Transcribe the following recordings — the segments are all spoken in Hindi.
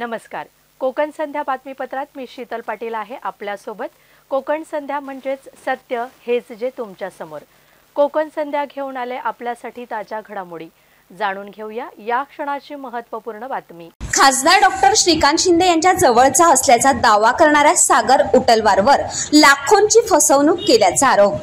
नमस्कार. कोकण संध्या बातमीपत्रात मी शीतल पाटील आहे आपल्यासोबत. कोकण संध्या म्हणजेच सत्य हेच जे तुमच्या समोर. कोकण संध्या घेऊन आले आपल्यासाठी ताज्या घडामोडी. जाणून घेऊया या क्षणाची महत्त्वपूर्ण बातमी. खासदार डॉक्टर श्रीकांत शिंदे यांच्या जवळचा असल्याचा दावा करणाऱ्या सागर उटवालवर लाखोंची फसवणूक केल्याचा आरोप.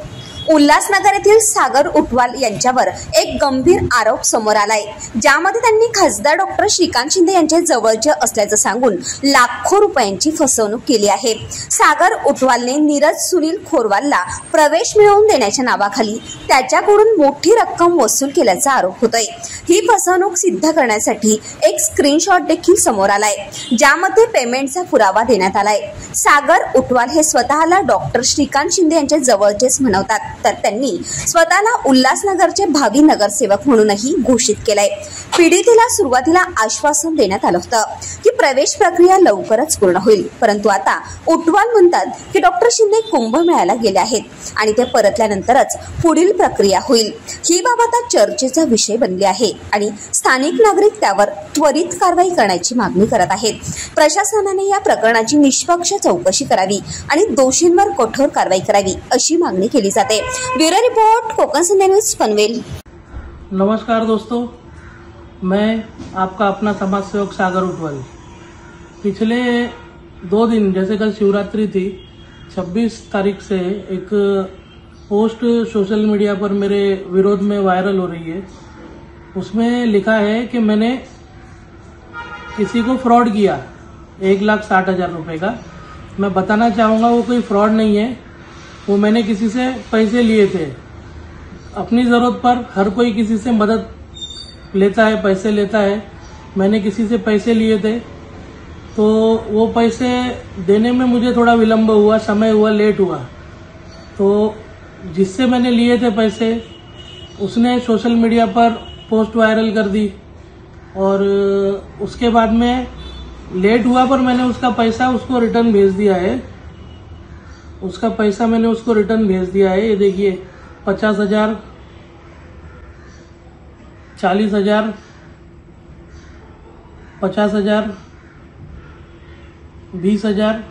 उल्हासनगर येथील सागर उटवाल यांच्यावर एक गंभीर आरोप समोर आलाय, ज्यामध्ये त्यांनी खासदार डॉक्टर श्रीकांत शिंदे यांच्या जवळचे असल्याचं सांगून लाखो रुपयांची फसवणूक केली आहे. सागर उटवालने नीरज सुनील खोरवालला प्रवेश मिळवून देण्याच्या नावाखाली त्याच्याकडून मोठी रक्कम वसूल केल्याचा आरोप होतोय. ही फसवणूक सिद्ध करण्यासाठी एक स्क्रीनशॉट देखील समोर आलाय, ज्यामध्ये पेमेंटचा पुरावा देण्यात आलाय. सागर उटवाल हे स्वतःला डॉक्टर श्रीकांत शिंदे यांच्या जवळचेच म्हणवतात, तर त्यांनी स्वतःला उल्हासनगरचे भावी नगरसेवक म्हणूनही घोषित केलंय. पीडितेला सुरुवातीला आश्वासन देण्यात आलं होतं की प्रवेश प्रक्रिया लवकरच पूर्ण होईल, परंतु आता उटवाल म्हणतात की डॉक्टर शिंदे कुंभमेळ्याला गेले आहेत आणि ते परतल्यानंतरच पुढील प्रक्रिया होईल. ही बाब आता चर्चेचा विषय बनली आहे आणि स्थानिक नागरिक त्यावर त्वरित कारवाई करण्याची मागणी करत आहेत. प्रशासनाने या प्रकरणाची निष्पक्ष चौकशी करावी आणि दोषींवर कठोर कारवाई करावी अशी मागणी केली जाते. ब्यूरो रिपोर्ट, कोकण संध्या न्यूज, पनवेल. नमस्कार दोस्तों, मैं आपका अपना समाज सेवक सागर उटवाल। पिछले 2 दिन, जैसे कल शिवरात्रि थी, 26 तारीख से एक पोस्ट सोशल मीडिया पर मेरे विरोध में वायरल हो रही है। उसमें लिखा है कि मैंने किसी को फ्रॉड किया 1,60,000 रुपए का। मैं बताना चाहूँगा वो कोई फ्रॉड नहीं है, वो मैंने किसी से पैसे लिए थे। अपनी ज़रूरत पर हर कोई किसी से मदद लेता है, पैसे लेता है। मैंने किसी से पैसे लिए थे, तो वो पैसे देने में मुझे थोड़ा विलम्ब हुआ, समय हुआ, लेट हुआ। तो जिससे मैंने लिए थे पैसे, उसने सोशल मीडिया पर पोस्ट वायरल कर दी और उसके बाद में लेट हुआ, पर मैंने उसका पैसा उसको रिटर्न भेज दिया है। उसका पैसा मैंने उसको रिटर्न भेज दिया है। ये देखिए, 50,000, 40,000, 50,000, 20,000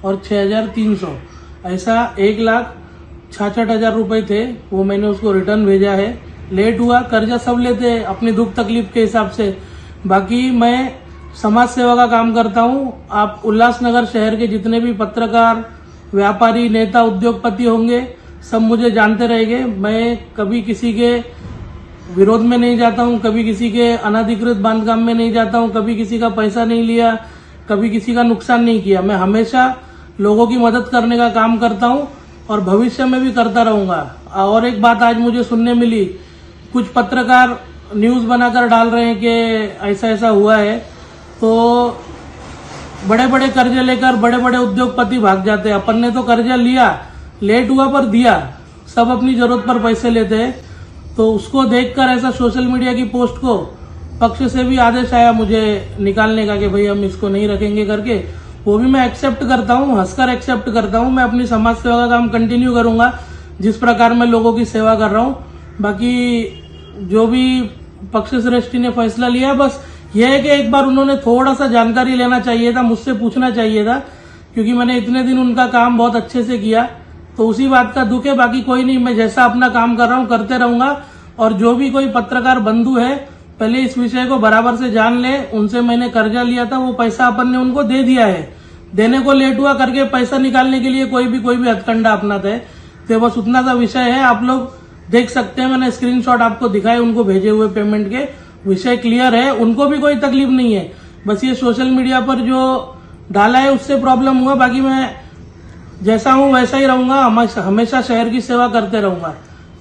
और 6,300, ऐसा 1,66,000 रुपए थे। वो मैंने उसको रिटर्न भेजा है। लेट हुआ, कर्जा सब लेते हैं अपनी दुख तकलीफ के हिसाब से। बाकी मैं समाज सेवा का काम करता हूँ। आप उल्लासनगर शहर के जितने भी पत्रकार, व्यापारी, नेता, उद्योगपति होंगे, सब मुझे जानते रहेंगे। मैं कभी किसी के विरोध में नहीं जाता हूँ, कभी किसी के अनधिकृत बांधकाम में नहीं जाता हूँ, कभी किसी का पैसा नहीं लिया, कभी किसी का नुकसान नहीं किया। मैं हमेशा लोगों की मदद करने का काम करता हूँ और भविष्य में भी करता रहूंगा। और एक बात आज मुझे सुनने मिली, कुछ पत्रकार न्यूज बनाकर डाल रहे हैं कि ऐसा ऐसा हुआ है, तो बड़े बड़े कर्जे लेकर बड़े बड़े उद्योगपति भाग जाते हैं। अपन ने तो कर्जा लिया, लेट हुआ पर दिया। सब अपनी जरूरत पर पैसे लेते हैं। तो उसको देखकर ऐसा सोशल मीडिया की पोस्ट को पक्ष से भी आदेश आया मुझे निकालने का कि भाई हम इसको नहीं रखेंगे करके। वो भी मैं एक्सेप्ट करता हूँ, हंसकर एक्सेप्ट करता हूँ। मैं अपनी समाज सेवा का काम कंटिन्यू करूंगा जिस प्रकार मैं लोगों की सेवा कर रहा हूँ। बाकी जो भी पक्ष श्रेष्ठी ने फैसला लिया, बस यह है कि एक बार उन्होंने थोड़ा सा जानकारी लेना चाहिए था, मुझसे पूछना चाहिए था, क्योंकि मैंने इतने दिन उनका काम बहुत अच्छे से किया। तो उसी बात का दुख है, बाकी कोई नहीं। मैं जैसा अपना काम कर रहा हूँ करते रहूंगा। और जो भी कोई पत्रकार बंधु है, पहले इस विषय को बराबर से जान ले। उनसे मैंने कर्जा लिया था, वो पैसा अपन ने उनको दे दिया है। देने को लेट हुआ करके पैसा निकालने के लिए कोई भी हथकंडा अपनाता है। तो बस उतना सा विषय है। आप लोग देख सकते हैं, मैंने स्क्रीनशॉट आपको दिखाए उनको भेजे हुए पेमेंट के। विषय क्लियर है, उनको भी कोई तकलीफ नहीं है। बस ये सोशल मीडिया पर जो डाला है उससे प्रॉब्लम हुआ। बाकी मैं जैसा हूं वैसा ही रहूंगा, हमेशा शहर की सेवा करते रहूंगा।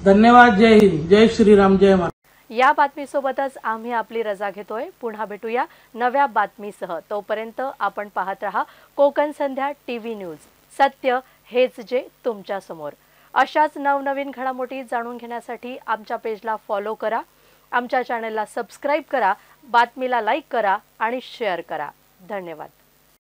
धन्यवाद। जय हिंद, जय श्रीराम, जय महाराज। या बातमीसोबतच आम्ही आपली रजा घेतोय. पुन्हा भेटूया नव्या बातमीसह. तोपर्यंत आपण पाहत रहा कोकण संध्या टीव्ही न्यूज. सत्य हेच जे तुमच्या समोर. अशाच नवनवीन घडामोडी जाणून घेण्यासाठी आमच्या पेजला फॉलो करा, आमच्या चॅनलला सबस्क्राइब करा, बातमीला लाईक करा आणि शेअर करा. धन्यवाद.